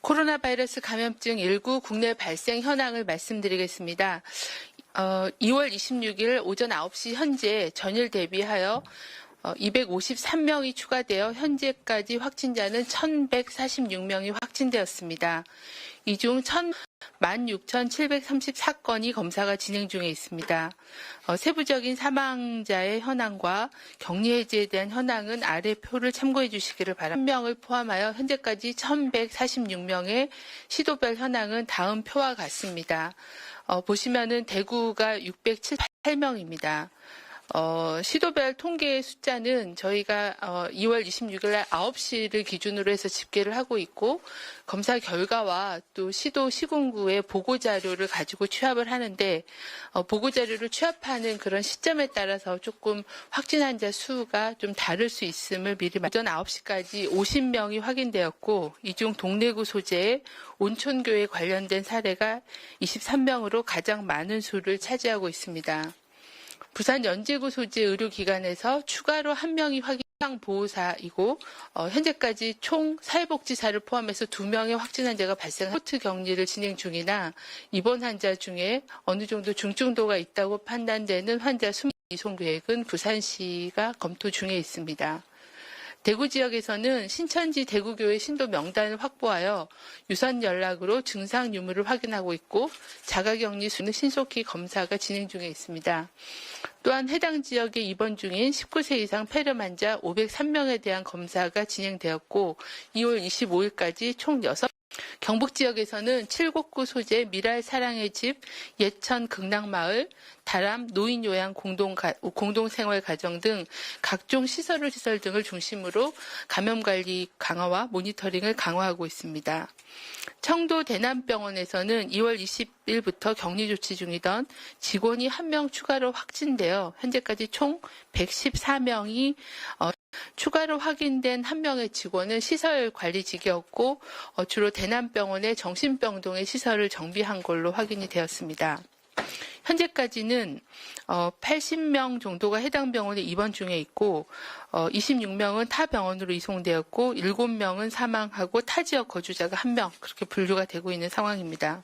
코로나 바이러스 감염증 19 국내 발생 현황을 말씀드리겠습니다. 2월 26일 오전 9시 현재 전일 대비하여 253명이 추가되어 현재까지 확진자는 1,146명이 확진되었습니다. 이 중 16,734건이 검사가 진행 중에 있습니다. 세부적인 사망자의 현황과 격리 해제에 대한 현황은 아래 표를 참고해 주시기를 바랍니다. 1명을 포함하여 현재까지 1,146명의 시도별 현황은 다음 표와 같습니다. 보시면은 대구가 678명입니다. 시도별 통계의 숫자는 저희가 2월 26일 날 9시를 기준으로 해서 집계를 하고 있고 검사 결과와 또 시도 시군구의 보고자료를 가지고 취합을 하는데 보고자료를 취합하는 그런 시점에 따라서 조금 확진 환자 수가 좀 다를 수 있음을 미리 오전 9시까지 50명이 확인되었고 이 중 동래구 소재의 온촌교회 관련된 사례가 23명으로 가장 많은 수를 차지하고 있습니다. 부산 연제구 소재 의료기관에서 추가로 1명이 확진보호사이고 현재까지 총 사회복지사를 포함해서 2명의 확진 환자가 발생한 코트 격리를 진행 중이나 입원 환자 중에 어느 정도 중증도가 있다고 판단되는 환자 이송 계획은 부산시가 검토 중에 있습니다. 대구 지역에서는 신천지 대구교회 신도 명단을 확보하여 유선 연락으로 증상 유무를 확인하고 있고 자가격리 수는 신속히 검사가 진행 중에 있습니다. 또한 해당 지역에 입원 중인 19세 이상 폐렴 환자 503명에 대한 검사가 진행되었고 2월 25일까지 총 6. 경북 지역에서는 칠곡구 소재 미랄 사랑의 집, 예천 극락마을, 다람 노인요양 공동생활가정 등 각종 시설 등을 중심으로 감염관리 강화와 모니터링을 강화하고 있습니다. 청도 대남병원에서는 2월 20일부터 격리 조치 중이던 직원이 1명 추가로 확진되어 현재까지 총 114명이 추가로 확인된 1명의 직원은 시설관리직이었고 주로 대남병원의 정신병동의 시설을 정비한 걸로 확인이 되었습니다. 현재까지는 80명 정도가 해당 병원에 입원 중에 있고 26명은 타 병원으로 이송되었고 7명은 사망하고 타 지역 거주자가 1명 그렇게 분류가 되고 있는 상황입니다.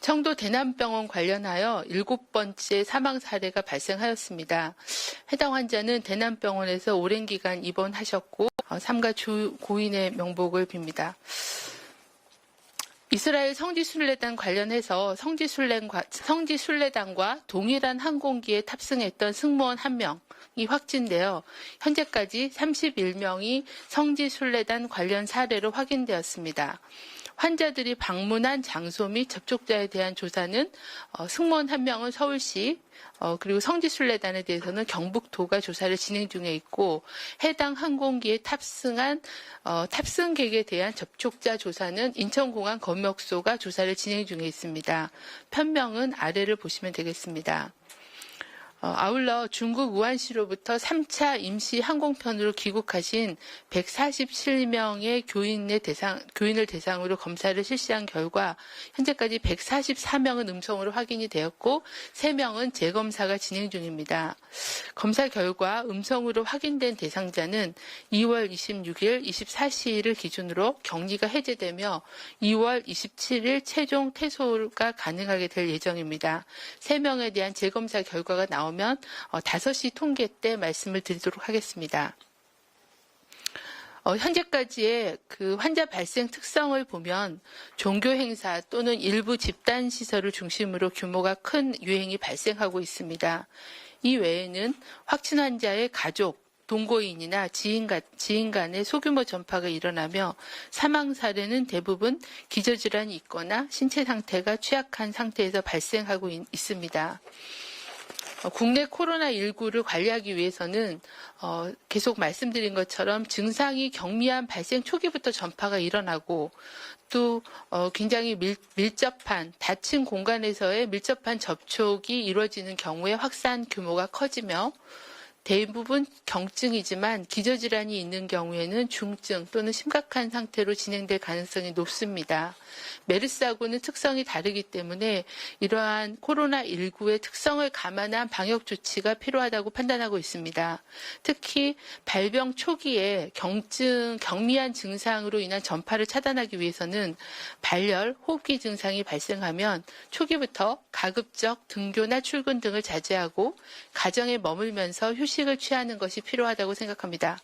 청도 대남병원 관련하여 7번째 사망 사례가 발생하였습니다. 해당 환자는 대남병원에서 오랜 기간 입원하셨고 삼가 고인의 명복을 빕니다. 이스라엘 성지순례단 관련해서 성지순례단과 동일한 항공기에 탑승했던 승무원 1명이 확진되어 현재까지 31명이 성지순례단 관련 사례로 확인되었습니다. 환자들이 방문한 장소 및 접촉자에 대한 조사는 승무원 1명은 서울시 그리고 성지순례단에 대해서는 경북도가 조사를 진행 중에 있고 해당 항공기에 탑승한 탑승객에 대한 접촉자 조사는 인천공항 검역소가 조사를 진행 중에 있습니다. 편명은 아래를 보시면 되겠습니다. 아울러 중국 우한시로부터 3차 임시 항공편으로 귀국하신 147명의 교인을 대상으로 검사를 실시한 결과 현재까지 144명은 음성으로 확인이 되었고 3명은 재검사가 진행 중입니다. 검사 결과 음성으로 확인된 대상자는 2월 26일 24시를 기준으로 격리가 해제되며 2월 27일 최종 퇴소가 가능하게 될 예정입니다. 3명에 대한 재검사 결과가 나오면 5시 통계 때 말씀을 드리도록 하겠습니다. 현재까지의 그 환자 발생 특성을 보면 종교 행사 또는 일부 집단 시설을 중심으로 규모가 큰 유행이 발생하고 있습니다. 이 외에는 확진 환자의 가족, 동거인이나 지인 간의 소규모 전파가 일어나며 사망 사례는 대부분 기저질환이 있거나 신체 상태가 취약한 상태에서 발생하고 있습니다. 국내 코로나19를 관리하기 위해서는 계속 말씀드린 것처럼 증상이 경미한 발생 초기부터 전파가 일어나고 또 굉장히 밀접한 닫힌 공간에서의 밀접한 접촉이 이루어지는 경우에 확산 규모가 커지며 대부분 경증이지만 기저질환이 있는 경우에는 중증 또는 심각한 상태로 진행될 가능성이 높습니다. 메르스하고는 특성이 다르기 때문에 이러한 코로나19의 특성을 감안한 방역 조치가 필요하다고 판단하고 있습니다. 특히 발병 초기에 경미한 증상으로 인한 전파를 차단하기 위해서는 발열, 호흡기 증상이 발생하면 초기부터 가급적 등교나 출근 등을 자제하고 가정에 머물면서 휴식을 취하는 것이 필요하다고 생각합니다.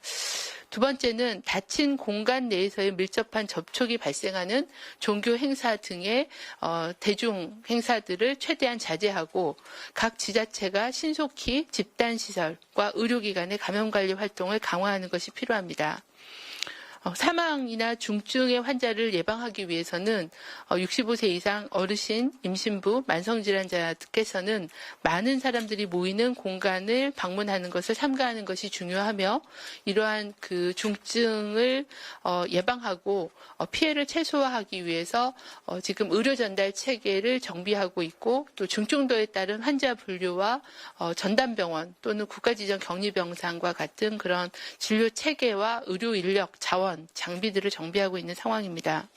두 번째는 닫힌 공간 내에서의 밀접한 접촉이 발생하는 종교 행사 등의 대중 행사들을 최대한 자제하고 각 지자체가 신속히 집단시설과 의료기관의 감염관리 활동을 강화하는 것이 필요합니다. 사망이나 중증의 환자를 예방하기 위해서는 65세 이상 어르신, 임신부, 만성질환자께서는 많은 사람들이 모이는 공간을 방문하는 것을 삼가하는 것이 중요하며 이러한 그 중증을 예방하고 피해를 최소화하기 위해서 지금 의료 전달 체계를 정비하고 있고 또 중증도에 따른 환자 분류와 전담병원 또는 국가지정 격리병상과 같은 그런 진료 체계와 의료 인력, 자원, 장비들을 정비하고 있는 상황입니다.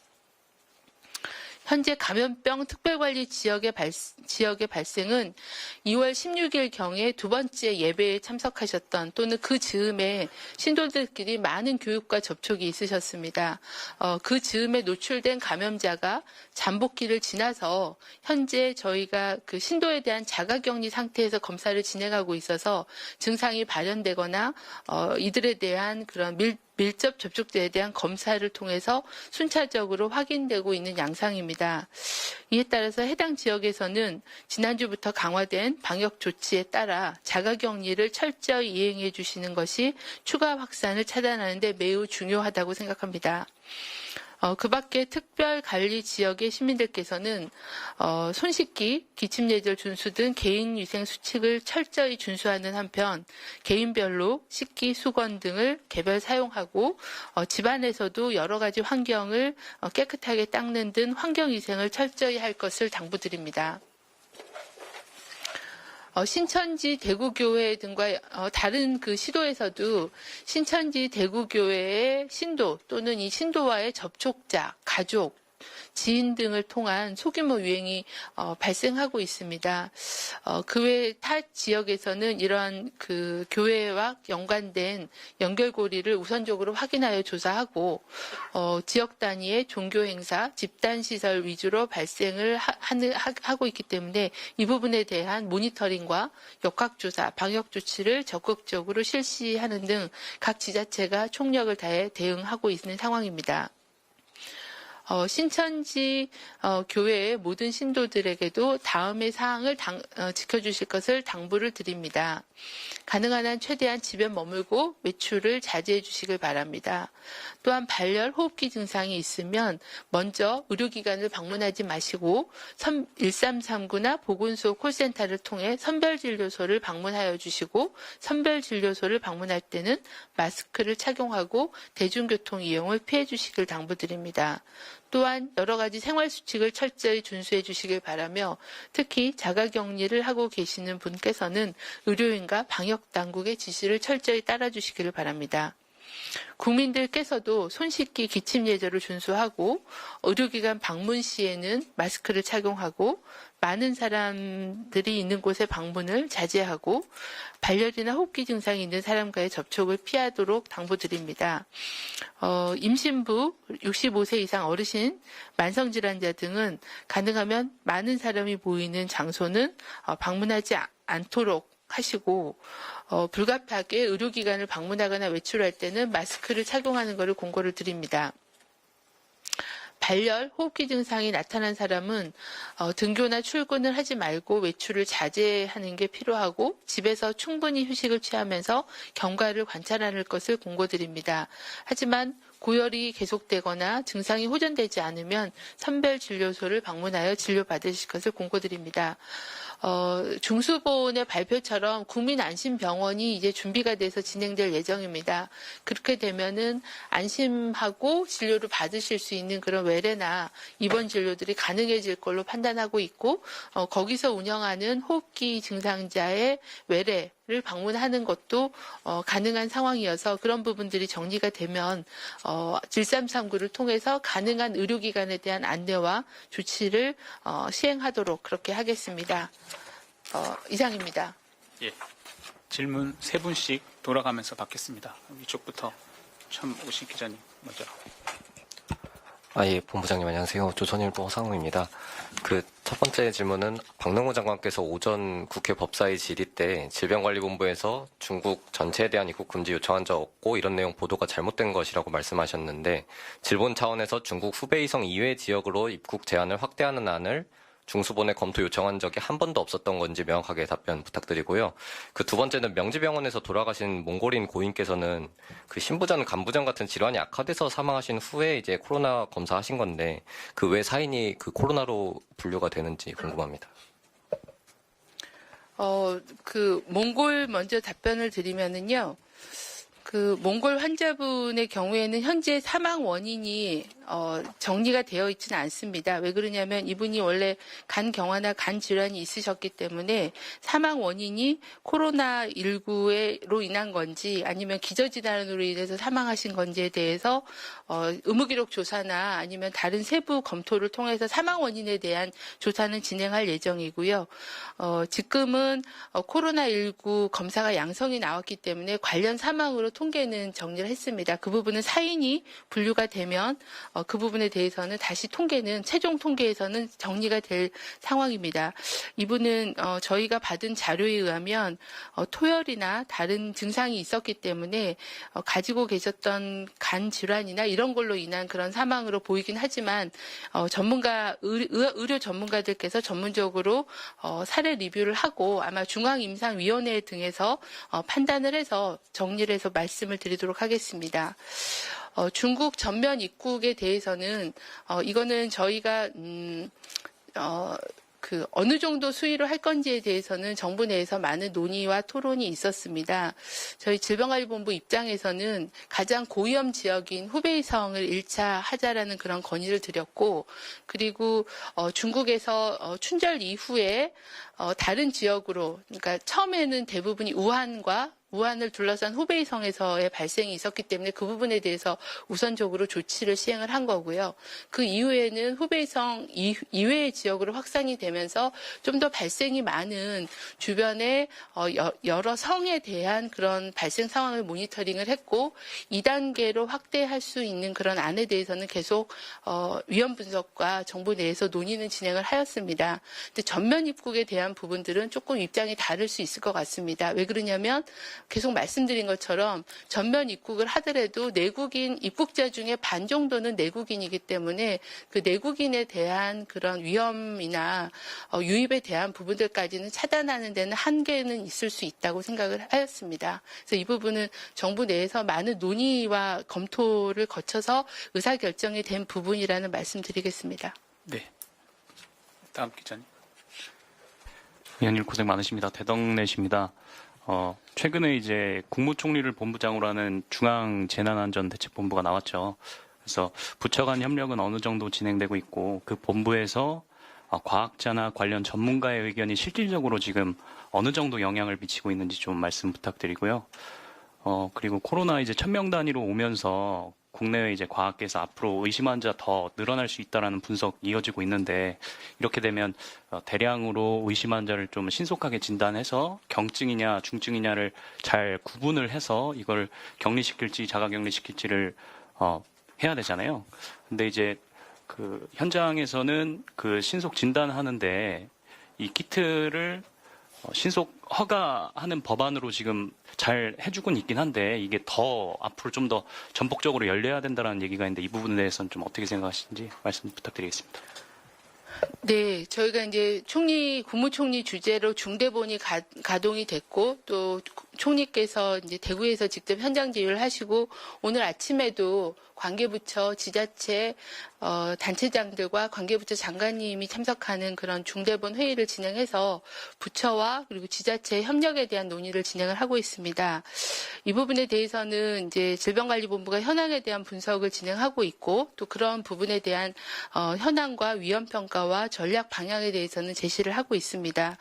현재 감염병 특별관리 지역의 발생은 2월 16일경에 두 번째 예배에 참석하셨던 또는 그 즈음에 신도들끼리 많은 교육과 접촉이 있으셨습니다. 그 즈음에 노출된 감염자가 잠복기를 지나서 현재 저희가 그 신도에 대한 자가격리 상태에서 검사를 진행하고 있어서 증상이 발현되거나 이들에 대한 그런 밀접 접촉자에 대한 검사를 통해서 순차적으로 확인되고 있는 양상입니다. 이에 따라서 해당 지역에서는 지난주부터 강화된 방역 조치에 따라 자가격리를 철저히 이행해 주시는 것이 추가 확산을 차단하는 데 매우 중요하다고 생각합니다. 그 밖에 특별관리 지역의 시민들께서는 손 씻기, 기침 예절 준수 등 개인위생 수칙을 철저히 준수하는 한편 개인별로 식기, 수건 등을 개별 사용하고 집안에서도 여러 가지 환경을 깨끗하게 닦는 등 환경위생을 철저히 할 것을 당부드립니다. 신천지 대구교회 등과 다른 그 시도에서도 신천지 대구교회의 신도 또는 이 신도와의 접촉자, 가족, 지인 등을 통한 소규모 유행이 발생하고 있습니다. 그 외 타 지역에서는 이러한 그 교회와 연관된 연결고리를 우선적으로 확인하여 조사하고 지역 단위의 종교 행사, 집단 시설 위주로 발생을 하고 있기 때문에 이 부분에 대한 모니터링과 역학조사, 방역 조치를 적극적으로 실시하는 등 각 지자체가 총력을 다해 대응하고 있는 상황입니다. 신천지 교회의 모든 신도들에게도 다음의 사항을 지켜주실 것을 당부를 드립니다. 가능한 한 최대한 집에 머물고 외출을 자제해 주시길 바랍니다. 또한 발열, 호흡기 증상이 있으면 먼저 의료기관을 방문하지 마시고 1339나 보건소 콜센터를 통해 선별진료소를 방문하여 주시고 선별진료소를 방문할 때는 마스크를 착용하고 대중교통 이용을 피해 주시길 당부드립니다. 또한 여러 가지 생활수칙을 철저히 준수해 주시길 바라며 특히 자가격리를 하고 계시는 분께서는 의료인과 방역당국의 지시를 철저히 따라주시기를 바랍니다. 국민들께서도 손 씻기, 기침 예절을 준수하고 의료기관 방문 시에는 마스크를 착용하고 많은 사람들이 있는 곳에 방문을 자제하고 발열이나 호흡기 증상이 있는 사람과의 접촉을 피하도록 당부드립니다. 임신부, 65세 이상 어르신, 만성질환자 등은 가능하면 많은 사람이 모이는 장소는 방문하지 않도록 하시고 불가피하게 의료기관을 방문하거나 외출할 때는 마스크를 착용하는 것을 공고를 드립니다. 발열, 호흡기 증상이 나타난 사람은 등교나 출근을 하지 말고 외출을 자제하는 게 필요하고 집에서 충분히 휴식을 취하면서 경과를 관찰하는 것을 공고드립니다. 하지만 고열이 계속되거나 증상이 호전되지 않으면 선별진료소를 방문하여 진료받으실 것을 공고드립니다. 중수본의 발표처럼 국민안심병원이 이제 준비가 돼서 진행될 예정입니다. 그렇게 되면은 안심하고 진료를 받으실 수 있는 그런 외래나 입원 진료들이 가능해질 걸로 판단하고 있고, 거기서 운영하는 호흡기 증상자의 외래를 방문하는 것도 가능한 상황이어서 그런 부분들이 정리가 되면 1339를 통해서 가능한 의료기관에 대한 안내와 조치를 시행하도록 그렇게 하겠습니다. 이상입니다. 예. 질문 세 분씩 돌아가면서 받겠습니다. 이쪽부터 처음 오신 기자님 먼저. 예, 본부장님 안녕하세요. 조선일보 허상우입니다. 첫 번째 질문은 박능호 장관께서 오전 국회 법사위 질의 때 질병관리본부에서 중국 전체에 대한 입국 금지 요청한 적 없고 이런 내용 보도가 잘못된 것이라고 말씀하셨는데, 질본 차원에서 중국 후베이성 이외 지역으로 입국 제한을 확대하는 안을 중수본에 검토 요청한 적이 한 번도 없었던 건지 명확하게 답변 부탁드리고요. 두 번째는 명지병원에서 돌아가신 몽골인 고인께서는 신부전, 간부전 같은 질환이 악화돼서 사망하신 후에 이제 코로나 검사하신 건데 그 외 사인이 코로나로 분류가 되는지 궁금합니다. 몽골 먼저 답변을 드리면은요. 몽골 환자분의 경우에는 현재 사망 원인이 정리가 되어 있지는 않습니다. 왜 그러냐면 이분이 원래 간 경화나 간 질환이 있으셨기 때문에 사망 원인이 코로나19로 인한 건지 아니면 기저질환으로 인해서 사망하신 건지에 대해서 의무기록 조사나 아니면 다른 세부 검토를 통해서 사망 원인에 대한 조사는 진행할 예정이고요. 지금은 코로나19 검사가 양성이 나왔기 때문에 관련 사망으로 통계는 정리를 했습니다. 그 부분은 사인이 분류가 되면 그 부분에 대해서는 다시 최종 통계에서는 정리가 될 상황입니다. 이분은 저희가 받은 자료에 의하면 토열이나 다른 증상이 있었기 때문에 가지고 계셨던 간 질환이나 이런 걸로 인한 그런 사망으로 보이긴 하지만 의료 전문가들께서 전문적으로 사례 리뷰를 하고 아마 중앙임상위원회 등에서 판단을 해서 정리를 해서 말씀을 드리도록 하겠습니다. 중국 전면 입국에 대해서는 이거는 저희가 어느 정도 수위로 할 건지에 대해서는 정부 내에서 많은 논의와 토론이 있었습니다. 저희 질병관리본부 입장에서는 가장 고위험 지역인 후베이성을 1차 하자라는 그런 건의를 드렸고, 그리고 중국에서 춘절 이후에 다른 지역으로, 그러니까 처음에는 대부분이 우한을 둘러싼 후베이성에서의 발생이 있었기 때문에 그 부분에 대해서 우선적으로 조치를 시행을 한 거고요. 그 이후에는 후베이성 이외의 지역으로 확산이 되면서 좀 더 발생이 많은 주변의 여러 성에 대한 그런 발생 상황을 모니터링을 했고 2단계로 확대할 수 있는 그런 안에 대해서는 계속 위험 분석과 정부 내에서 논의는 진행을 하였습니다. 근데 전면 입국에 대한 부분들은 조금 입장이 다를 수 있을 것 같습니다. 왜 그러냐면 계속 말씀드린 것처럼 전면 입국을 하더라도 내국인 입국자 중에 반 정도는 내국인이기 때문에 그 내국인에 대한 그런 위험이나 유입에 대한 부분들까지는 차단하는 데는 한계는 있을 수 있다고 생각을 하였습니다. 그래서 이 부분은 정부 내에서 많은 논의와 검토를 거쳐서 의사결정이 된 부분이라는 말씀드리겠습니다. 네. 다음 기자님. 의원님 고생 많으십니다. 대덕넷입니다. 최근에 이제 국무총리를 본부장으로 하는 중앙재난안전대책본부가 나왔죠. 그래서 부처 간 협력은 어느 정도 진행되고 있고 그 본부에서 과학자나 관련 전문가의 의견이 실질적으로 지금 어느 정도 영향을 미치고 있는지 좀 말씀 부탁드리고요. 그리고 코로나 이제 1000명 단위로 오면서 국내에 이제 과학계에서 앞으로 의심 환자 더 늘어날 수 있다라는 분석 이어지고 있는데 이렇게 되면 대량으로 의심 환자를 좀 신속하게 진단해서 경증이냐 중증이냐를 잘 구분을 해서 이걸 격리시킬지 자가격리시킬지를 해야 되잖아요. 근데 이제 그 현장에서는 그 신속 진단하는데 이 키트를 신속 허가하는 법안으로 지금 잘 해주곤 있긴 한데 이게 더 앞으로 좀 더 전폭적으로 열려야 된다는 얘기가 있는데 이 부분에 대해서는 좀 어떻게 생각하시는지 말씀 부탁드리겠습니다. 네, 저희가 이제 국무총리 주재로 중대본이 가동이 됐고, 또 총리께서 이제 대구에서 직접 현장 지휘를 하시고, 오늘 아침에도 관계부처, 지자체, 단체장들과 관계부처 장관님이 참석하는 그런 중대본 회의를 진행해서 부처와 그리고 지자체 협력에 대한 논의를 진행을 하고 있습니다. 이 부분에 대해서는 이제 질병관리본부가 현황에 대한 분석을 진행하고 있고, 또 그런 부분에 대한 현황과 위험평가와 전략 방향에 대해서는 제시를 하고 있습니다.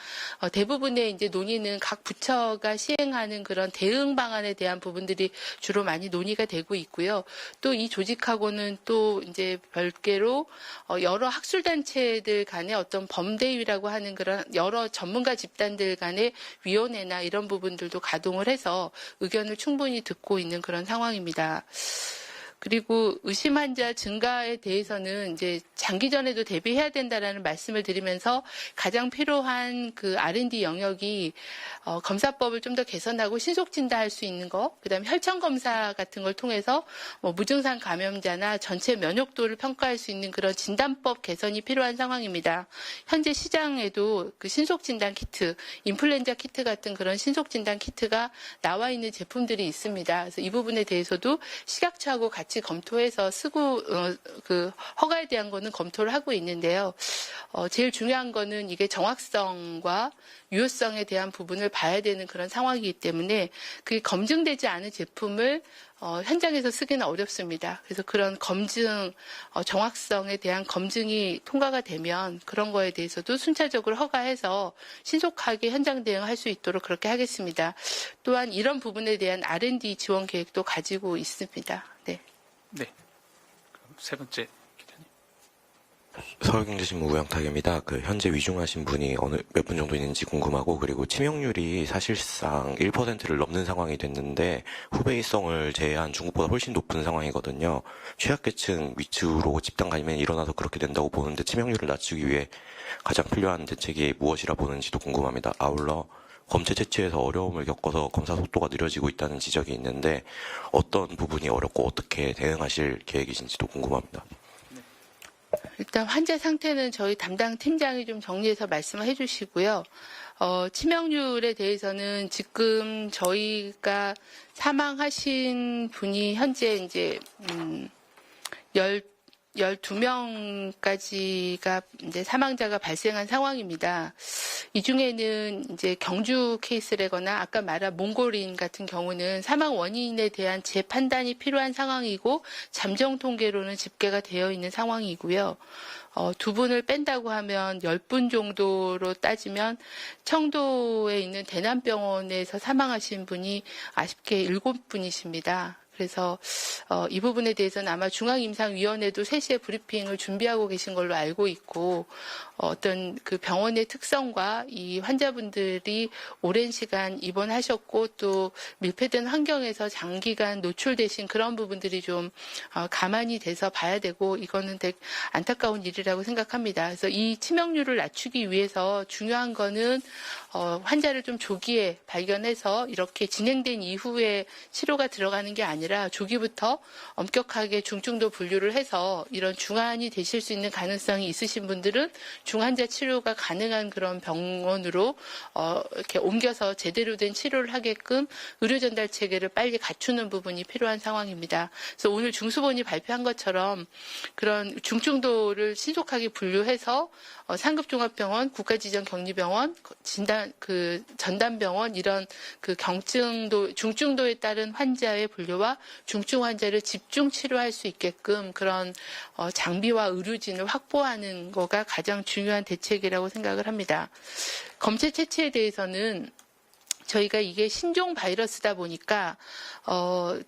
대부분의 이제 논의는 각 부처가 시행하는 그런 대응 방안에 대한 부분들이 주로 많이 논의가 되고 있고요. 또 이 조직하고는 또 이제 별개로 여러 학술단체들 간의 어떤 범대위라고 하는 그런 여러 전문가 집단들 간의 위원회나 이런 부분들도 가동을 해서 의견을 충분히 듣고 있는 그런 상황입니다. 그리고 의심 환자 증가에 대해서는 이제 장기전에도 대비해야 된다라는 말씀을 드리면서 가장 필요한 그 R&D 영역이 검사법을 좀 더 개선하고 신속 진단할 수 있는 거, 그다음에 혈청 검사 같은 걸 통해서 뭐 무증상 감염자나 전체 면역도를 평가할 수 있는 그런 진단법 개선이 필요한 상황입니다. 현재 시장에도 그 신속 진단 키트, 인플루엔자 키트 같은 그런 신속 진단 키트가 나와 있는 제품들이 있습니다. 그래서 이 부분에 대해서도 식약처하고 같이 검토해서 쓰고 그 허가에 대한 거는 검토를 하고 있는데요. 제일 중요한 거는 이게 정확성과 유효성에 대한 부분을 봐야 되는 그런 상황이기 때문에 그게 검증되지 않은 제품을 현장에서 쓰기는 어렵습니다. 그래서 그런 검증, 정확성에 대한 검증이 통과가 되면 그런 거에 대해서도 순차적으로 허가해서 신속하게 현장 대응할 수 있도록 그렇게 하겠습니다. 또한 이런 부분에 대한 R&D 지원 계획도 가지고 있습니다. 네. 네. 그럼 세 번째 기자님. 서울경제신문 우영탁입니다. 현재 위중하신 분이 몇 분 정도 있는지 궁금하고, 그리고 치명률이 사실상 1%를 넘는 상황이 됐는데 후베이성을 제외한 중국보다 훨씬 높은 상황이거든요. 취약계층 위주로 집단 감염이 일어나서 그렇게 된다고 보는데 치명률을 낮추기 위해 가장 필요한 대책이 무엇이라 보는지도 궁금합니다. 아울러 검체 채취에서 어려움을 겪어서 검사 속도가 느려지고 있다는 지적이 있는데 어떤 부분이 어렵고 어떻게 대응하실 계획이신지도 궁금합니다. 일단 환자 상태는 저희 담당 팀장이 좀 정리해서 말씀을 해주시고요. 치명률에 대해서는 지금 저희가 사망하신 분이 현재 이제 12명까지가 이제 사망자가 발생한 상황입니다. 이 중에는 이제 경주 케이스라거나 아까 말한 몽골인 같은 경우는 사망 원인에 대한 재판단이 필요한 상황이고 잠정 통계로는 집계가 되어 있는 상황이고요. 두 분을 뺀다고 하면 10분 정도로 따지면 청도에 있는 대남병원에서 사망하신 분이 아쉽게 7분이십니다. 그래서 이 부분에 대해서는 아마 중앙임상위원회도 3시에 브리핑을 준비하고 계신 걸로 알고 있고 어떤 그 병원의 특성과 이 환자분들이 오랜 시간 입원하셨고 또 밀폐된 환경에서 장기간 노출되신 그런 부분들이 좀 가만히 돼서 봐야 되고 이거는 되게 안타까운 일이라고 생각합니다. 그래서 이 치명률을 낮추기 위해서 중요한 거는 환자를 좀 조기에 발견해서 이렇게 진행된 이후에 치료가 들어가는 게 아니라 조기부터 엄격하게 중증도 분류를 해서 이런 중환이 되실 수 있는 가능성이 있으신 분들은 중환자 치료가 가능한 그런 병원으로 이렇게 옮겨서 제대로 된 치료를 하게끔 의료 전달 체계를 빨리 갖추는 부분이 필요한 상황입니다. 그래서 오늘 중수본이 발표한 것처럼 그런 중증도를 신속하게 분류해서 상급종합병원, 국가지정격리병원, 전담병원 이런 그 중증도에 따른 환자의 분류와 중증 환자를 집중 치료할 수 있게끔 그런 장비와 의료진을 확보하는 거가 가장 중요한 대책이라고 생각을 합니다. 검체 채취에 대해서는 저희가 이게 신종 바이러스다 보니까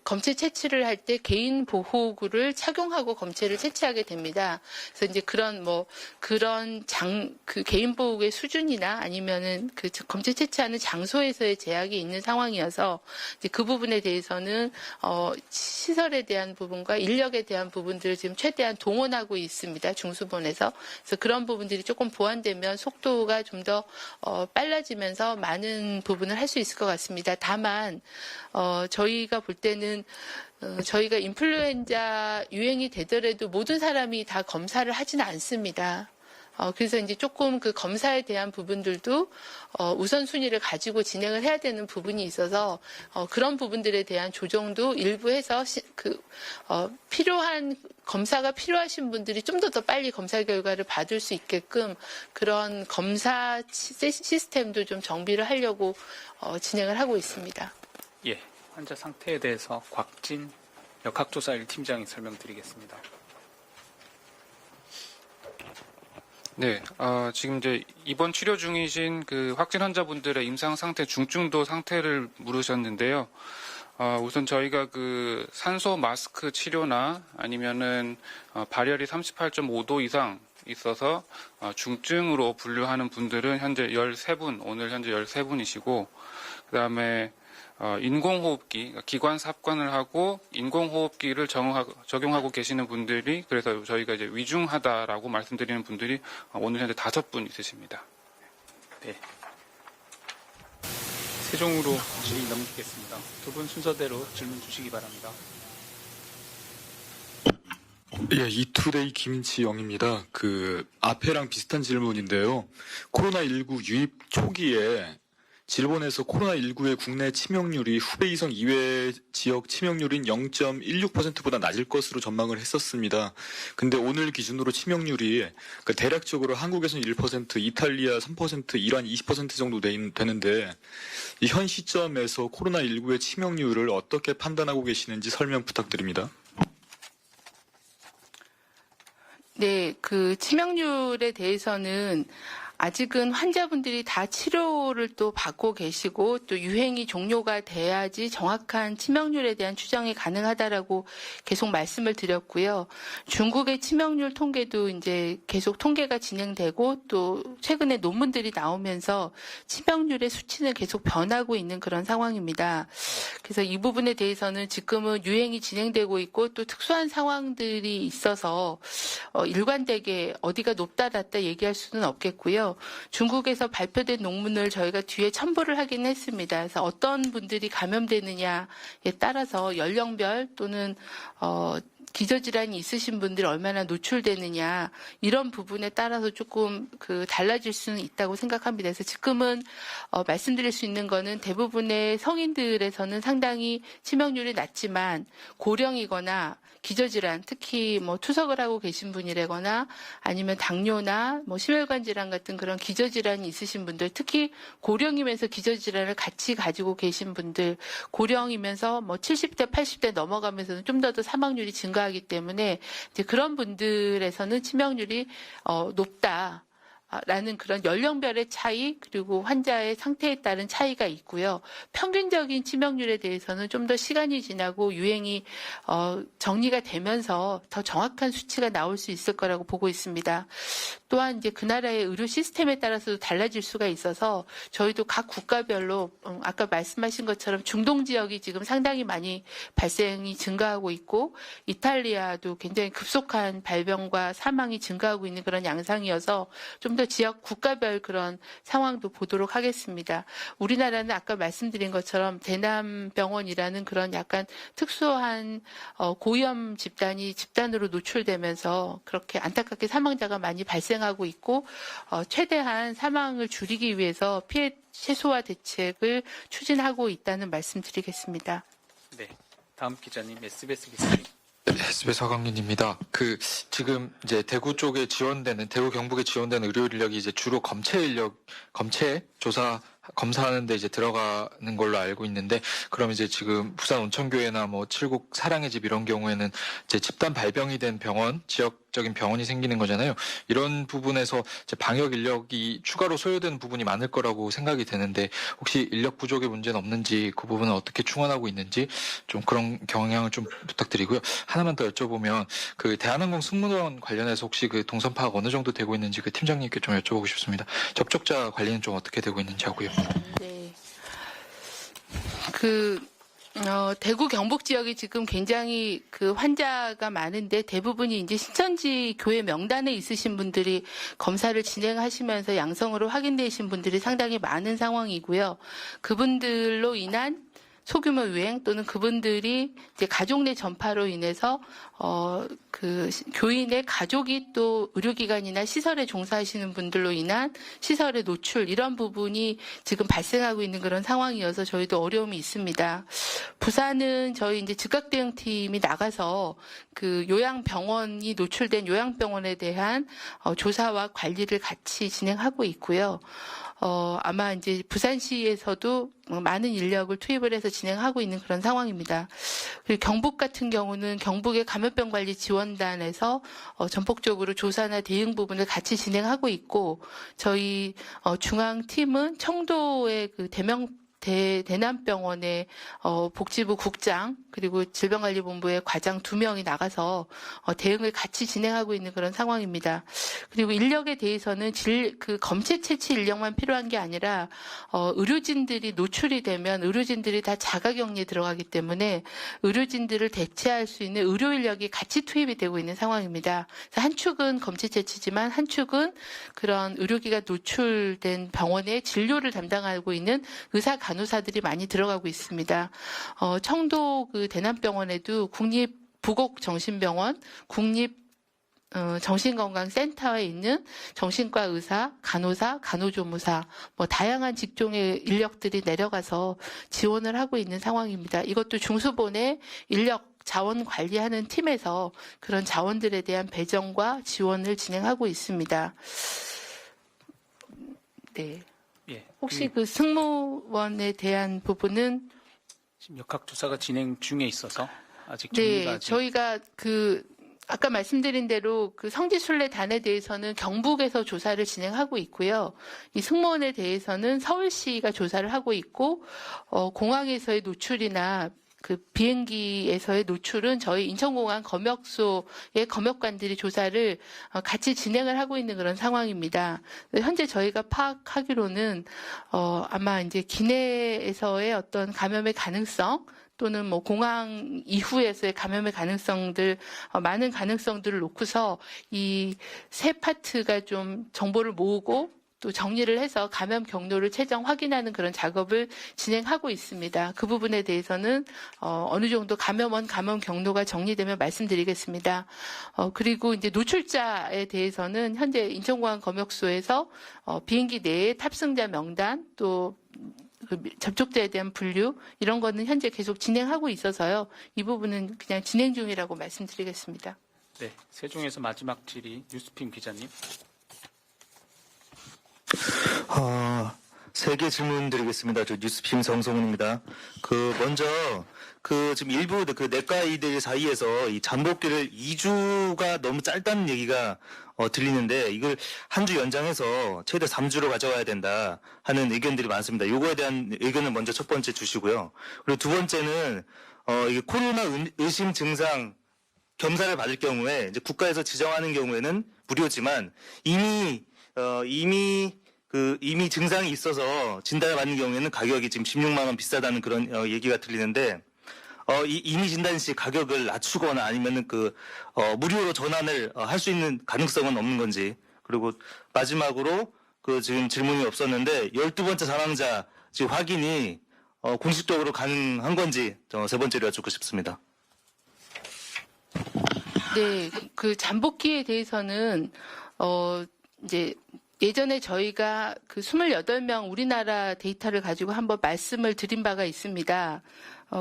검체 채취를 할 때 개인 보호구를 착용하고 검체를 채취하게 됩니다. 그래서 이제 그런 그 개인 보호구의 수준이나 아니면은 그 검체 채취하는 장소에서의 제약이 있는 상황이어서 이제 그 부분에 대해서는 시설에 대한 부분과 인력에 대한 부분들을 지금 최대한 동원하고 있습니다. 중수본에서. 그래서 그런 부분들이 조금 보완되면 속도가 좀 더 빨라지면서 많은 부분을 할 수 있을 것 같습니다. 다만 저희가 볼 때는 저희가 인플루엔자 유행이 되더라도 모든 사람이 다 검사를 하지는 않습니다. 그래서 이제 조금 그 검사에 대한 부분들도 우선순위를 가지고 진행을 해야 되는 부분이 있어서 그런 부분들에 대한 조정도 일부 해서 필요한 검사가 필요하신 분들이 좀 더 빨리 검사 결과를 받을 수 있게끔 그런 검사 시스템도 좀 정비를 하려고 진행을 하고 있습니다. 예, 환자 상태에 대해서 곽진 역학조사 1팀장이 설명드리겠습니다. 네, 지금 이제 입원 치료 중이신 그 확진 환자분들의 임상 상태, 중증도 상태를 물으셨는데요. 우선 저희가 그 산소 마스크 치료나 아니면은 발열이 38.5도 이상 있어서 중증으로 분류하는 분들은 현재 13분, 오늘 현재 13분이시고, 그 다음에 인공호흡기, 기관 삽관을 하고 인공호흡기를 적용하고 계시는 분들이, 그래서 저희가 이제 위중하다라고 말씀드리는 분들이 오늘 현재 5분 있으십니다. 네. 세종으로 질의 넘기겠습니다. 두 분 순서대로 질문 주시기 바랍니다. 예, 이투데이 김지영입니다. 그 앞에랑 비슷한 질문인데요. 코로나19 유입 초기에 일본에서 코로나19의 국내 치명률이 후베이성 이외 지역 치명률인 0.16%보다 낮을 것으로 전망을 했었습니다. 근데 오늘 기준으로 치명률이 대략적으로 한국에서는 1%, 이탈리아 3%, 이란 20% 정도 되는데 이 현 시점에서 코로나19의 치명률을 어떻게 판단하고 계시는지 설명 부탁드립니다. 네, 그 치명률에 대해서는 아직은 환자분들이 다 치료를 또 받고 계시고 또 유행이 종료가 돼야지 정확한 치명률에 대한 추정이 가능하다라고 계속 말씀을 드렸고요. 중국의 치명률 통계도 이제 계속 통계가 진행되고 또 최근에 논문들이 나오면서 치명률의 수치는 계속 변하고 있는 그런 상황입니다. 그래서 이 부분에 대해서는 지금은 유행이 진행되고 있고 또 특수한 상황들이 있어서 일관되게 어디가 높다 낮다 얘기할 수는 없겠고요. 중국에서 발표된 논문을 저희가 뒤에 첨부를 하긴 했습니다. 그래서 어떤 분들이 감염되느냐에 따라서 연령별 또는 기저질환이 있으신 분들이 얼마나 노출되느냐 이런 부분에 따라서 조금 달라질 수는 있다고 생각합니다. 그래서 지금은 말씀드릴 수 있는 거는 대부분의 성인들에서는 상당히 치명률이 낮지만 고령이거나 기저질환, 특히 투석을 하고 계신 분이라거나 아니면 당뇨나 심혈관 질환 같은 그런 기저질환이 있으신 분들, 특히 고령이면서 기저질환을 같이 가지고 계신 분들, 고령이면서 70대, 80대 넘어가면서는 좀 더 사망률이 증가하기 때문에 이제 그런 분들에서는 치명률이 높다. 라는 그런 연령별의 차이 그리고 환자의 상태에 따른 차이가 있고요. 평균적인 치명률에 대해서는 좀 더 시간이 지나고 유행이 정리가 되면서 더 정확한 수치가 나올 수 있을 거라고 보고 있습니다. 또한 이제 그 나라의 의료 시스템에 따라서도 달라질 수가 있어서 저희도 각 국가별로 아까 말씀하신 것처럼 중동 지역이 지금 상당히 많이 발생이 증가하고 있고 이탈리아도 굉장히 급속한 발병과 사망이 증가하고 있는 그런 양상이어서 좀 더 지역 국가별 그런 상황도 보도록 하겠습니다. 우리나라는 아까 말씀드린 것처럼 대남병원이라는 그런 약간 특수한 고위험 집단으로 노출되면서 그렇게 안타깝게 사망자가 많이 발생하고 있고 최대한 사망을 줄이기 위해서 피해 최소화 대책을 추진하고 있다는 말씀드리겠습니다. 네, 다음 기자님 SBS 기자님. SBS 하강민입니다. 지금 이제 대구 쪽에 대구 경북에 지원되는 의료 인력이 이제 주로 검체 조사 검사하는데 이제 들어가는 걸로 알고 있는데, 그럼 이제 지금 부산 온천교회나 칠곡 사랑의 집 이런 경우에는 이제 집단 발병이 된 병원, 지역적인 병원이 생기는 거잖아요. 이런 부분에서 이제 방역 인력이 추가로 소요되는 부분이 많을 거라고 생각이 되는데, 혹시 인력 부족의 문제는 없는지, 그 부분은 어떻게 충원하고 있는지 좀 그런 경향을 좀 부탁드리고요. 하나만 더 여쭤보면 대한항공 승무원 관련해서 혹시 동선 파악 어느 정도 되고 있는지 팀장님께 좀 여쭤보고 싶습니다. 접촉자 관리는 좀 어떻게 되고 있는지 하고요. 네. 대구 경북 지역이 지금 굉장히 환자가 많은데 대부분이 이제 신천지 교회 명단에 있으신 분들이 검사를 진행하시면서 양성으로 확인되신 분들이 상당히 많은 상황이고요. 그분들로 인한 소규모 유행 또는 그분들이 이제 가족 내 전파로 인해서 그 교인의 가족이 또 의료기관이나 시설에 종사하시는 분들로 인한 시설의 노출 이런 부분이 지금 발생하고 있는 그런 상황이어서 저희도 어려움이 있습니다. 부산은 저희 이제 즉각 대응팀이 나가서 그 요양병원이 노출된 요양병원에 대한 조사와 관리를 같이 진행하고 있고요. 아마 이제 부산시에서도 많은 인력을 투입을 해서 진행하고 있는 그런 상황입니다. 그리고 경북 같은 경우는 경북의 감염병 관리 지원단에서 전폭적으로 조사나 대응 부분을 같이 진행하고 있고, 저희 중앙팀은 청도의 그 대남병원의 복지부 국장 그리고 질병관리본부의 과장 2명이 나가서 대응을 같이 진행하고 있는 그런 상황입니다. 그리고 인력에 대해서는 그 검체 채취 인력만 필요한 게 아니라 의료진들이 노출이 되면 의료진들이 다 자가격리에 들어가기 때문에 의료진들을 대체할 수 있는 의료 인력이 같이 투입이 되고 있는 상황입니다. 그래서 한 축은 검체 채취지만 한 축은 그런 의료기가 노출된 병원의 진료를 담당하고 있는 의사 간호사들이 많이 들어가고 있습니다. 청도 그 대남병원에도 국립부곡정신병원, 정신건강센터에 있는 정신과 의사, 간호사, 간호조무사, 다양한 직종의 인력들이 내려가서 지원을 하고 있는 상황입니다. 이것도 중수본의 인력 자원 관리하는 팀에서 그런 자원들에 대한 배정과 지원을 진행하고 있습니다. 네. 예. 혹시 그 승무원에 대한 부분은 지금 역학조사가 진행 중에 있어서 아직 정리가 네, 아직 저희가 아까 말씀드린 대로 그 성지순례단에 대해서는 경북에서 조사를 진행하고 있고요. 이 승무원에 대해서는 서울시가 조사를 하고 있고, 공항에서의 노출이나 그 비행기에서의 노출은 저희 인천공항 검역소의 검역관들이 조사를 같이 진행을 하고 있는 그런 상황입니다. 현재 저희가 파악하기로는 아마 이제 기내에서의 어떤 감염의 가능성 또는 공항 이후에서의 감염의 가능성들, 많은 가능성들을 놓고서 이 세 파트가 좀 정보를 모으고 또 정리를 해서 감염 경로를 최종 확인하는 그런 작업을 진행하고 있습니다. 그 부분에 대해서는 어느 정도 감염원 감염 경로가 정리되면 말씀드리겠습니다. 그리고 이제 노출자에 대해서는 현재 인천공항 검역소에서 비행기 내에 탑승자 명단 또 접촉자에 대한 분류 이런 거는 현재 계속 진행하고 있어서요. 이 부분은 그냥 진행 중이라고 말씀드리겠습니다. 네, 세종에서 마지막 질의 뉴스핌 기자님. 3개 질문 드리겠습니다. 저 뉴스핌 정성훈입니다. 먼저, 지금 일부 내과 의대 사이에서 이 잠복기를 2주가 너무 짧다는 얘기가 들리는데, 이걸 한 주 연장해서 최대 3주로 가져가야 된다 하는 의견들이 많습니다. 요거에 대한 의견을 먼저 첫 번째 주시고요. 그리고 두 번째는, 이게 코로나 의심 증상 검사를 받을 경우에, 이제 국가에서 지정하는 경우에는 무료지만, 이미 증상이 있어서 진단을 받는 경우에는 가격이 지금 16만 원 비싸다는 그런 얘기가 들리는데, 이미 진단 시 가격을 낮추거나 아니면은 무료로 전환을 할 수 있는 가능성은 없는 건지. 그리고 마지막으로 지금 질문이 없었는데 12번째 사망자 지금 확인이 공식적으로 가능한 건지 세 번째로 여쭙고 싶습니다. 네, 그 잠복기에 대해서는 이제 예전에 저희가 그 28명 우리나라 데이터를 가지고 한번 말씀을 드린 바가 있습니다.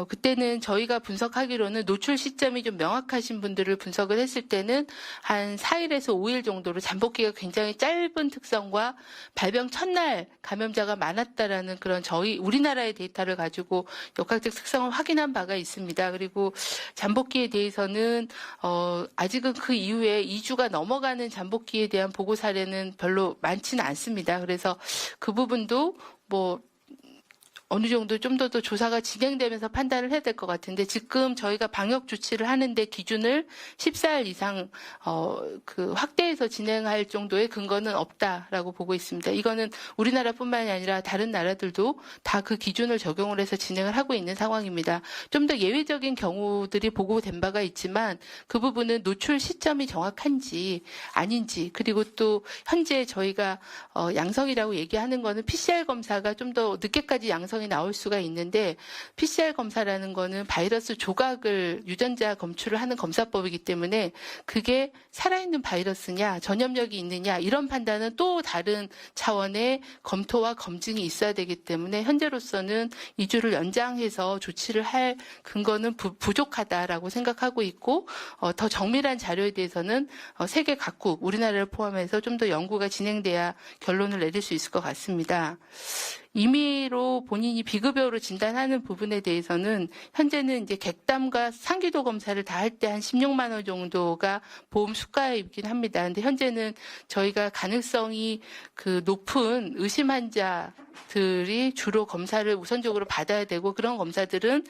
그때는 저희가 분석하기로는 노출 시점이 좀 명확하신 분들을 분석을 했을 때는 한 4일에서 5일 정도로 잠복기가 굉장히 짧은 특성과 발병 첫날 감염자가 많았다라는 그런 저희 우리나라의 데이터를 가지고 역학적 특성을 확인한 바가 있습니다. 그리고 잠복기에 대해서는 아직은 그 이후에 2주가 넘어가는 잠복기에 대한 보고 사례는 별로 많지는 않습니다. 그래서 그 부분도 어느 정도 좀 더 조사가 진행되면서 판단을 해야 될 것 같은데 지금 저희가 방역 조치를 하는데 기준을 14일 이상 확대해서 진행할 정도의 근거는 없다라고 보고 있습니다. 이거는 우리나라뿐만이 아니라 다른 나라들도 다 그 기준을 적용을 해서 진행을 하고 있는 상황입니다. 좀 더 예외적인 경우들이 보고된 바가 있지만 그 부분은 노출 시점이 정확한지 아닌지 그리고 또 현재 저희가 양성이라고 얘기하는 거는 PCR 검사가 좀 더 늦게까지 양성이 음성이 나올 수가 있는데 PCR 검사라는 거는 바이러스 조각을 유전자 검출을 하는 검사법이기 때문에 그게 살아있는 바이러스냐 전염력이 있느냐 이런 판단은 또 다른 차원의 검토와 검증이 있어야 되기 때문에 현재로서는 2주를 연장해서 조치를 할 근거는 부족하다라고 생각하고 있고 더 정밀한 자료에 대해서는 세계 각국 우리나라를 포함해서 좀 더 연구가 진행돼야 결론을 내릴 수 있을 것 같습니다. 임의로 본인이 비급여로 진단하는 부분에 대해서는 현재는 이제 객담과 상기도 검사를 다 할 때 한 16만 원 정도가 보험 수가이긴 합니다. 근데 현재는 저희가 가능성이 그 높은 의심 환자들이 주로 검사를 우선적으로 받아야 되고 그런 검사들은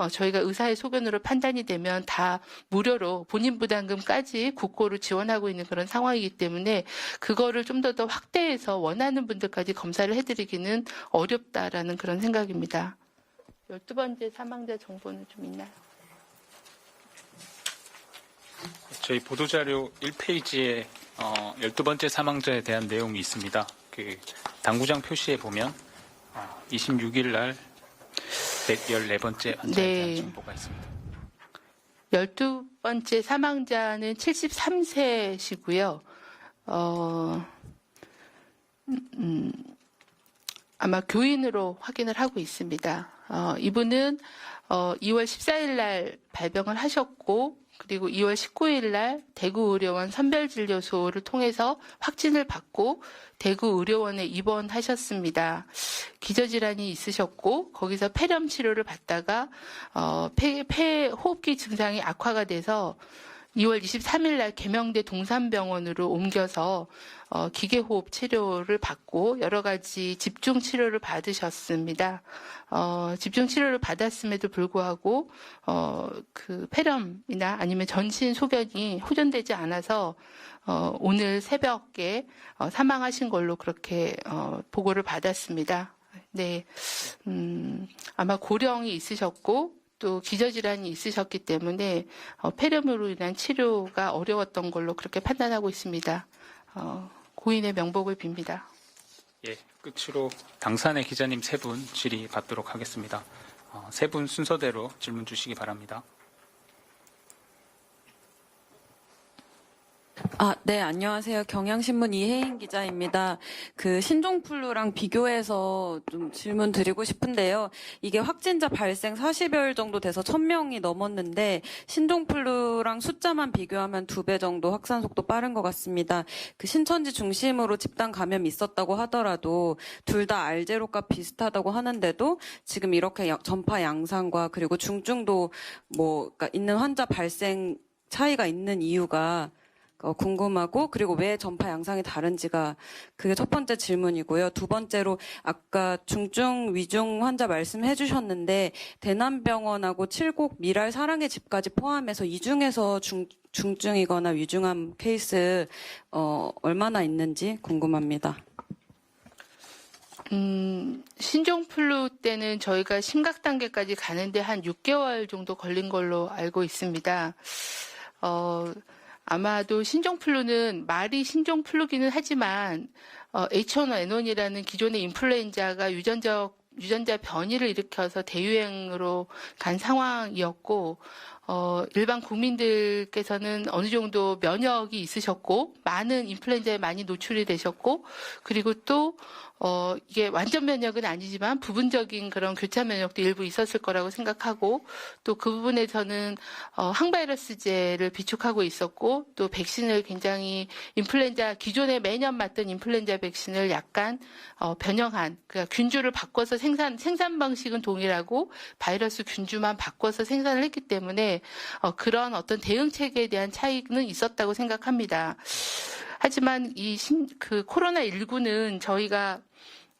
저희가 의사의 소견으로 판단이 되면 다 무료로 본인 부담금까지 국고로 지원하고 있는 그런 상황이기 때문에 그거를 좀 더 확대해서 원하는 분들까지 검사를 해드리기는 어렵다라는 그런 생각입니다. 12번째 사망자 정보는 좀 있나요? 저희 보도자료 1페이지에 12번째 사망자에 대한 내용이 있습니다. 그 당구장 표시에 보면 26일 날 114번째 환자에 대한 정보가 있습니다. 12번째 사망자는 73세시고요. 아마 교인으로 확인을 하고 있습니다. 이분은 2월 14일 날 발병을 하셨고 그리고 2월 19일 날 대구의료원 선별진료소를 통해서 확진을 받고 대구의료원에 입원하셨습니다. 기저질환이 있으셨고 거기서 폐렴 치료를 받다가 호흡기 증상이 악화가 돼서 2월 23일 날 계명대 동산병원으로 옮겨서 기계호흡 치료를 받고 여러 가지 집중 치료를 받으셨습니다. 집중 치료를 받았음에도 불구하고 그 폐렴이나 아니면 전신 소변이 호전되지 않아서 오늘 새벽에 사망하신 걸로 그렇게 보고를 받았습니다. 네, 아마 고령이 있으셨고 또 기저질환이 있으셨기 때문에 폐렴으로 인한 치료가 어려웠던 걸로 그렇게 판단하고 있습니다. 고인의 명복을 빕니다. 예, 끝으로 당산의 기자님 3분 질의 받도록 하겠습니다. 3분 순서대로 질문 주시기 바랍니다. 네, 안녕하세요. 경향신문 이혜인 기자입니다. 그 신종플루랑 비교해서 좀 질문 드리고 싶은데요. 이게 확진자 발생 40여일 정도 돼서 1000명이 넘었는데 신종플루랑 숫자만 비교하면 2배 정도 확산 속도 빠른 것 같습니다. 그 신천지 중심으로 집단 감염이 있었다고 하더라도 둘 다 R0가 비슷하다고 하는데도 지금 이렇게 전파 양상과 그리고 중증도 그러니까 있는 환자 발생 차이가 있는 이유가 궁금하고 그리고 왜 전파 양상이 다른지가 그게 첫 번째 질문이고요. 두 번째로 아까 중증 위중 환자 말씀해 주셨는데 대남병원하고 칠곡 미랄 사랑의 집까지 포함해서 이 중에서 중증이거나 위중한 케이스 얼마나 있는지 궁금합니다. 신종플루 때는 저희가 심각 단계까지 가는데 한 6개월 정도 걸린 걸로 알고 있습니다. 아마도 신종플루는 말이 신종플루기는 하지만 H1N1이라는 기존의 인플루엔자가 유전자 변이를 일으켜서 대유행으로 간 상황이었고 일반 국민들께서는 어느 정도 면역이 있으셨고 많은 인플루엔자에 많이 노출이 되셨고 그리고 또 이게 완전 면역은 아니지만 부분적인 그런 교차 면역도 일부 있었을 거라고 생각하고 또 그 부분에서는 항바이러스제를 비축하고 있었고 또 백신을 굉장히 인플루엔자 기존에 매년 맞던 인플루엔자 백신을 약간 변형한 그러니까 균주를 바꿔서 생산 방식은 동일하고 바이러스 균주만 바꿔서 생산을 했기 때문에 그런 어떤 대응 체계에 대한 차이는 있었다고 생각합니다. 하지만 그 코로나19는 저희가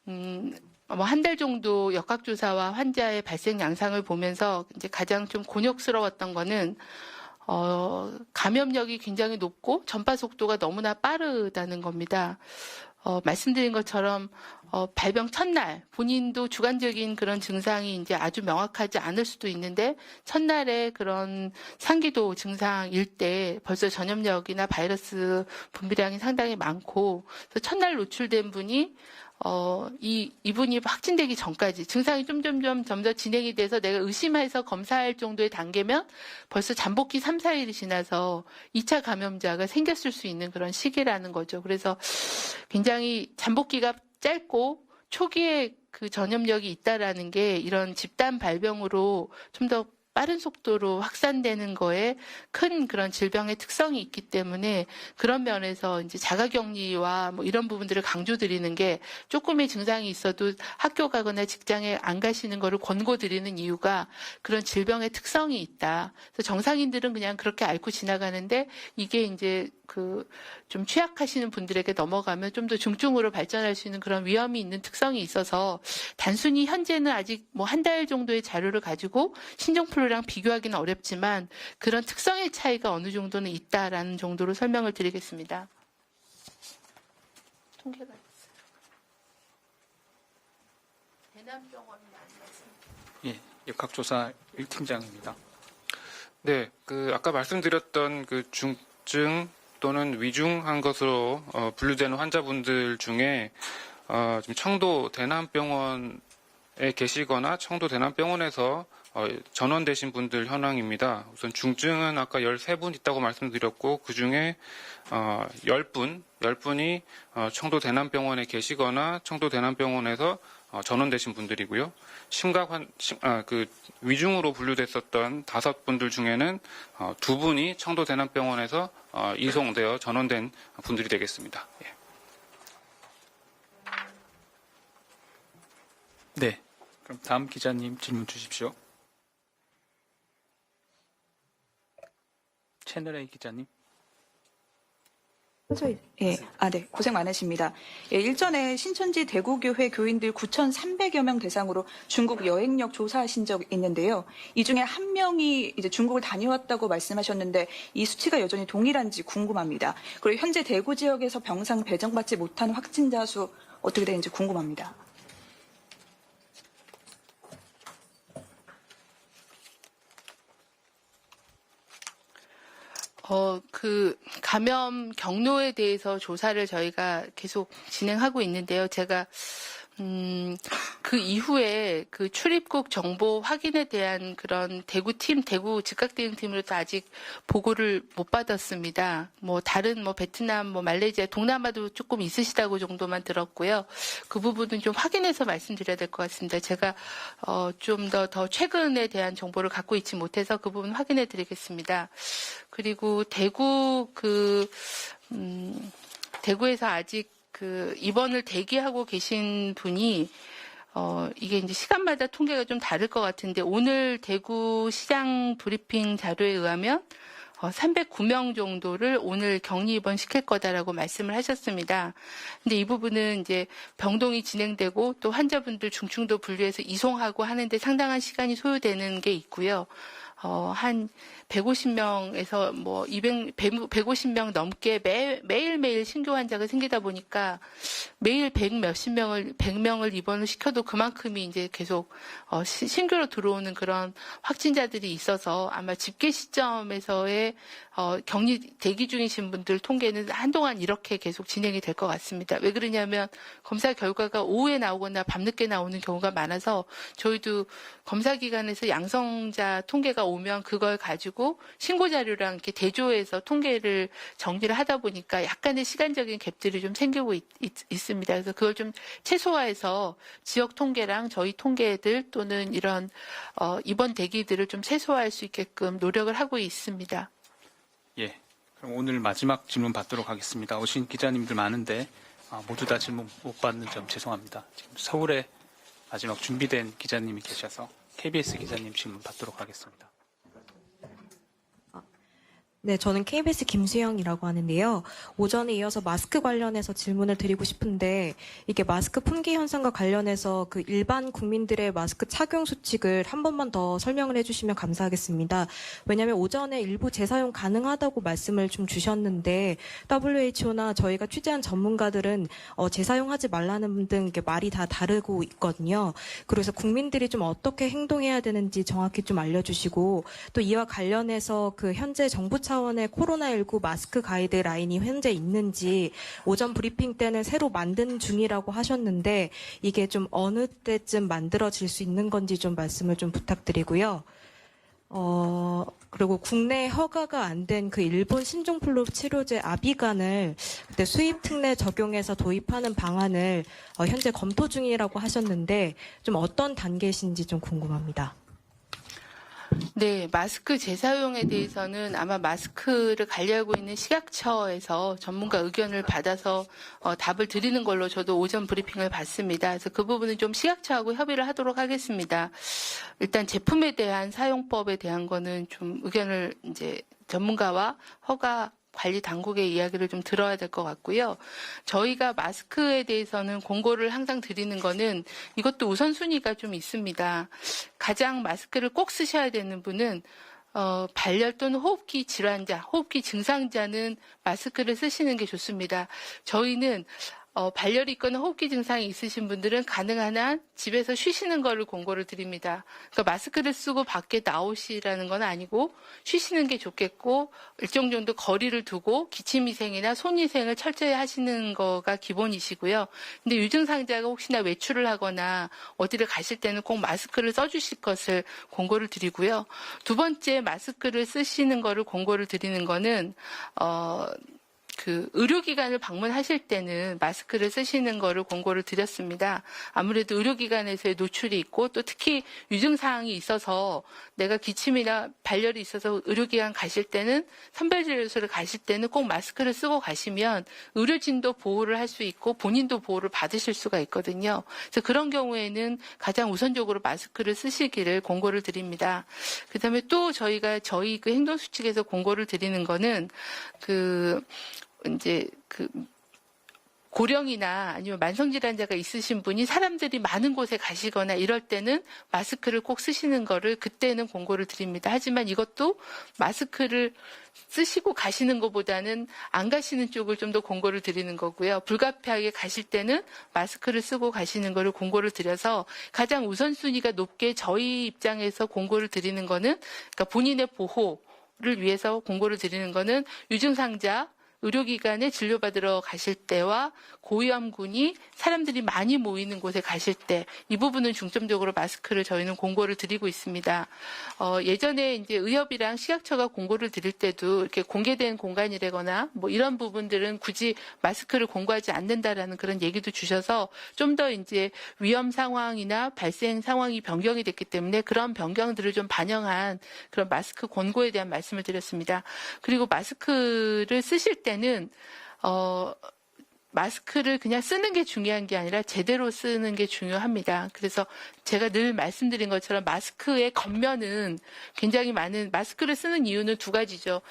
한 달 정도 역학조사와 환자의 발생 양상을 보면서 이제 가장 좀 곤욕스러웠던 거는 감염력이 굉장히 높고 전파 속도가 너무나 빠르다는 겁니다. 말씀드린 것처럼 발병 첫날 본인도 주관적인 그런 증상이 이제 아주 명확하지 않을 수도 있는데 첫날에 그런 상기도 증상일 때 벌써 전염력이나 바이러스 분비량이 상당히 많고 그래서 첫날 노출된 분이 이분이 확진되기 전까지 증상이 점점 더 진행이 돼서 내가 의심해서 검사할 정도의 단계면 벌써 잠복기 3, 4일이 지나서 2차 감염자가 생겼을 수 있는 그런 시기라는 거죠. 그래서 굉장히 잠복기가 짧고 초기에 그 전염력이 있다라는 게 이런 집단 발병으로 좀 더 빠른 속도로 확산되는 거에 큰 그런 질병의 특성이 있기 때문에 그런 면에서 이제 자가격리와 뭐 이런 부분들을 강조드리는 게 조금의 증상이 있어도 학교 가거나 직장에 안 가시는 거를 권고드리는 이유가 그런 질병의 특성이 있다. 그래서 정상인들은 그냥 그렇게 앓고 지나가는데 이게 이제 그 좀 취약하시는 분들에게 넘어가면 좀 더 중증으로 발전할 수 있는 그런 위험이 있는 특성이 있어서 단순히 현재는 아직 뭐 한 달 정도의 자료를 가지고 신종플루랑 비교하기는 어렵지만 그런 특성의 차이가 어느 정도는 있다라는 정도로 설명을 드리겠습니다. 통계가 있어요. 대남병원은 아니었습니다. 예, 역학조사 1팀장입니다. 네, 그 아까 말씀드렸던 그 중증 또는 위중한 것으로 분류되는 환자분들 중에 지금 청도 대남병원에 계시거나 청도 대남병원에서 전원되신 분들 현황입니다. 우선 중증은 아까 13분 있다고 말씀드렸고 그중에 10분이 청도 대남병원에 계시거나 청도 대남병원에서 전원되신 분들이고요. 위중으로 분류됐었던 5분들 중에는 2분이 청도 대남병원에서 이송되어 전원된 분들이 되겠습니다. 예. 네, 그럼 다음 기자님 질문 주십시오. 채널A 기자님. 네, 고생 많으십니다. 예, 일전에 신천지 대구교회 교인들 9,300여 명 대상으로 중국 여행력 조사하신 적 있는데요. 이 중에 한 명이 이제 중국을 다녀왔다고 말씀하셨는데 이 수치가 여전히 동일한지 궁금합니다. 그리고 현재 대구 지역에서 병상 배정받지 못한 확진자 수 어떻게 되는지 궁금합니다. 그 감염 경로에 대해서 조사를 저희가 계속 진행하고 있는데요. 제가 그 이후에 그 출입국 정보 확인에 대한 그런 대구 즉각 대응팀으로도 아직 보고를 못 받았습니다. 뭐 다른 뭐 베트남, 뭐 말레이시아, 동남아도 조금 있으시다고 정도만 들었고요. 그 부분은 좀 확인해서 말씀드려야 될 것 같습니다. 제가 좀 더 최근에 대한 정보를 갖고 있지 못해서 그 부분 확인해 드리겠습니다. 그리고 대구에서 아직 그 입원을 대기하고 계신 분이 이게 이제 시간마다 통계가 좀 다를 것 같은데 오늘 대구 시장 브리핑 자료에 의하면 309명 정도를 오늘 격리 입원시킬 거다라고 말씀을 하셨습니다. 근데 이 부분은 이제 병동이 진행되고 또 환자분들 중증도 분류해서 이송하고 하는데 상당한 시간이 소요되는 게 있고요. 한 150명에서 뭐 150명 넘게 매일매일 신규 환자가 생기다 보니까 매일 100명을 입원을 시켜도 그만큼이 이제 계속 신규로 들어오는 그런 확진자들이 있어서 아마 집계 시점에서의 격리 대기 중이신 분들 통계는 한동안 이렇게 계속 진행이 될 것 같습니다. 왜 그러냐면 검사 결과가 오후에 나오거나 밤늦게 나오는 경우가 많아서 저희도 검사 기관에서 양성자 통계가 오면 그걸 가지고 신고 자료랑 이렇게 대조해서 통계를 정리를 하다 보니까 약간의 시간적인 갭들이 좀 생기고 있습니다. 그래서 그걸 좀 최소화해서 지역 통계랑 저희 통계들 또는 이런 입원 대기들을 좀 최소화할 수 있게끔 노력을 하고 있습니다. 예, 그럼 오늘 마지막 질문 받도록 하겠습니다. 오신 기자님들 많은데 모두 다 질문 못 받는 점 죄송합니다. 지금 서울에 마지막 준비된 기자님이 계셔서 KBS 기자님 질문 받도록 하겠습니다. 네, 저는 KBS 김수영이라고 하는데요. 오전에 이어서 마스크 관련해서 질문을 드리고 싶은데 이게 마스크 품귀 현상과 관련해서 그 일반 국민들의 마스크 착용 수칙을 한 번만 더 설명을 해주시면 감사하겠습니다. 왜냐하면 오전에 일부 재사용 가능하다고 말씀을 좀 주셨는데 WHO나 저희가 취재한 전문가들은 재사용하지 말라는 등 말이 다 다르고 있거든요. 그래서 국민들이 좀 어떻게 행동해야 되는지 정확히 좀 알려주시고 또 이와 관련해서 그 현재 정부 차원 차원의 코로나19 마스크 가이드라인이 현재 있는지 오전 브리핑 때는 새로 만든 중이라고 하셨는데 이게 좀 어느 때쯤 만들어질 수 있는 건지 좀 말씀을 좀 부탁드리고요. 그리고 국내 허가가 안 된 그 일본 신종플루 치료제 아비간을 그때 수입 특례 적용해서 도입하는 방안을 현재 검토 중이라고 하셨는데 좀 어떤 단계신지 좀 궁금합니다. 네, 마스크 재사용에 대해서는 아마 마스크를 관리하고 있는 식약처에서 전문가 의견을 받아서 답을 드리는 걸로 저도 오전 브리핑을 받습니다. 그래서 그 부분은 좀 식약처하고 협의를 하도록 하겠습니다. 일단 제품에 대한 사용법에 대한 거는 좀 의견을 이제 전문가와 허가 관리 당국의 이야기를 좀 들어야 될 것 같고요. 저희가 마스크에 대해서는 공고를 항상 드리는 거는 이것도 우선순위가 좀 있습니다. 가장 마스크를 꼭 쓰셔야 되는 분은 발열 또는 호흡기 질환자, 호흡기 증상자는 마스크를 쓰시는 게 좋습니다. 저희는 발열이 있거나 호흡기 증상이 있으신 분들은 가능한 한 집에서 쉬시는 거를 공고를 드립니다. 그러니까 마스크를 쓰고 밖에 나오시라는 건 아니고 쉬시는 게 좋겠고 일정 정도 거리를 두고 기침위생이나 손위생을 철저히 하시는 거가 기본이시고요. 근데 유증상자가 혹시나 외출을 하거나 어디를 가실 때는 꼭 마스크를 써주실 것을 공고를 드리고요. 두 번째 마스크를 쓰시는 거를 공고를 드리는 거는 의료기관을 방문하실 때는 마스크를 쓰시는 거를 공고를 드렸습니다. 아무래도 의료기관에서의 노출이 있고 또 특히 유증사항이 있어서 내가 기침이나 발열이 있어서 의료기관 가실 때는 선별진료소를 가실 때는 꼭 마스크를 쓰고 가시면 의료진도 보호를 할 수 있고 본인도 보호를 받으실 수가 있거든요. 그래서 그런 경우에는 가장 우선적으로 마스크를 쓰시기를 공고를 드립니다. 그다음에 또 저희가 저희 그 행동수칙에서 공고를 드리는 거는 고령이나 아니면 만성질환자가 있으신 분이 사람들이 많은 곳에 가시거나 이럴 때는 마스크를 꼭 쓰시는 거를 그때는 공고를 드립니다. 하지만 이것도 마스크를 쓰시고 가시는 것보다는 안 가시는 쪽을 좀 더 공고를 드리는 거고요. 불가피하게 가실 때는 마스크를 쓰고 가시는 거를 공고를 드려서 가장 우선순위가 높게 저희 입장에서 공고를 드리는 거는 그러니까 본인의 보호를 위해서 공고를 드리는 거는 유증상자 의료기관에 진료받으러 가실 때와 고위험군이 사람들이 많이 모이는 곳에 가실 때 이 부분은 중점적으로 마스크를 저희는 공고를 드리고 있습니다. 예전에 이제 의협이랑 식약처가 공고를 드릴 때도 이렇게 공개된 공간이라거나 뭐 이런 부분들은 굳이 마스크를 공고하지 않는다라는 그런 얘기도 주셔서 좀 더 이제 위험 상황이나 발생 상황이 변경이 됐기 때문에 그런 변경들을 좀 반영한 그런 마스크 권고에 대한 말씀을 드렸습니다. 그리고 마스크를 쓰실 때는 마스크를 그냥 쓰는 게 중요한 게 아니라 제대로 쓰는 게 중요합니다. 그래서 제가 늘 말씀드린 것처럼 마스크의 겉면은 굉장히 많은 마스크를 쓰는 이유는 두 가지죠.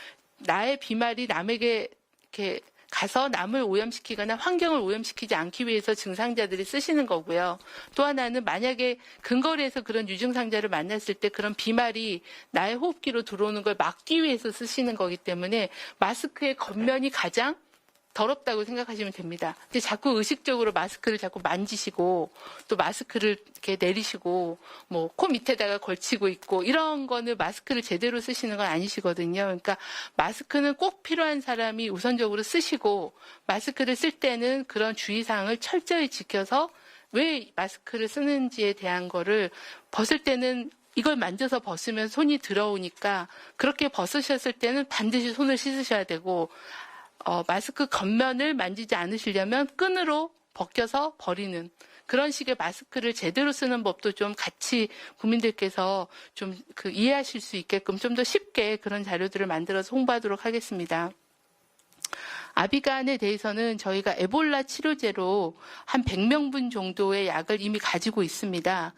나의 비말이 남에게 이렇게 가서 남을 오염시키거나 환경을 오염시키지 않기 위해서 증상자들이 쓰시는 거고요. 또 하나는 만약에 근거리에서 그런 유증상자를 만났을 때 그런 비말이 나의 호흡기로 들어오는 걸 막기 위해서 쓰시는 거기 때문에 마스크의 겉면이 가장 더럽다고 생각하시면 됩니다. 근데 자꾸 의식적으로 마스크를 자꾸 만지시고 또 마스크를 이렇게 내리시고 뭐 코 밑에다가 걸치고 있고 이런 거는 마스크를 제대로 쓰시는 건 아니시거든요. 그러니까 마스크는 꼭 필요한 사람이 우선적으로 쓰시고 마스크를 쓸 때는 그런 주의사항을 철저히 지켜서 왜 마스크를 쓰는지에 대한 거를 벗을 때는 이걸 만져서 벗으면 손이 더러우니까 그렇게 벗으셨을 때는 반드시 손을 씻으셔야 되고 마스크 겉면을 만지지 않으시려면 끈으로 벗겨서 버리는 그런 식의 마스크를 제대로 쓰는 법도 좀 같이 국민들께서 좀 이해하실 수 있게끔 좀 더 쉽게 그런 자료들을 만들어서 홍보하도록 하겠습니다. 아비간에 대해서는 저희가 에볼라 치료제로 한 100명분 정도의 약을 이미 가지고 있습니다.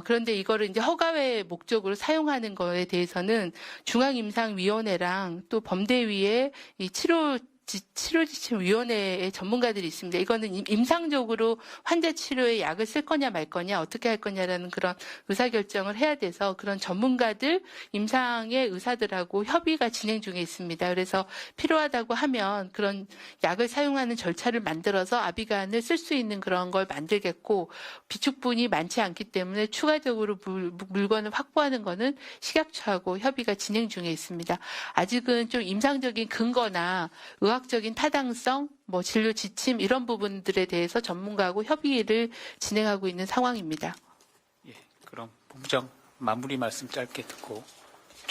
그런데 이거를 이제 허가외 목적으로 사용하는 거에 대해서는 중앙임상위원회랑 또 범대위의 이 치료 치료지침위원회의 전문가들이 있습니다. 이거는 임상적으로 환자 치료에 약을 쓸 거냐 말 거냐 어떻게 할 거냐라는 그런 의사결정을 해야 돼서 그런 전문가들, 임상의 의사들하고 협의가 진행 중에 있습니다. 그래서 필요하다고 하면 그런 약을 사용하는 절차를 만들어서 아비간을 쓸 수 있는 그런 걸 만들겠고 비축분이 많지 않기 때문에 추가적으로 물건을 확보하는 거는 식약처하고 협의가 진행 중에 있습니다. 아직은 좀 임상적인 근거나 의학적인 타당성, 진료 지침 이런 부분들에 대해서 전문가하고 협의를 진행하고 있는 상황입니다. 예, 그럼 본부장 마무리 말씀 짧게 듣고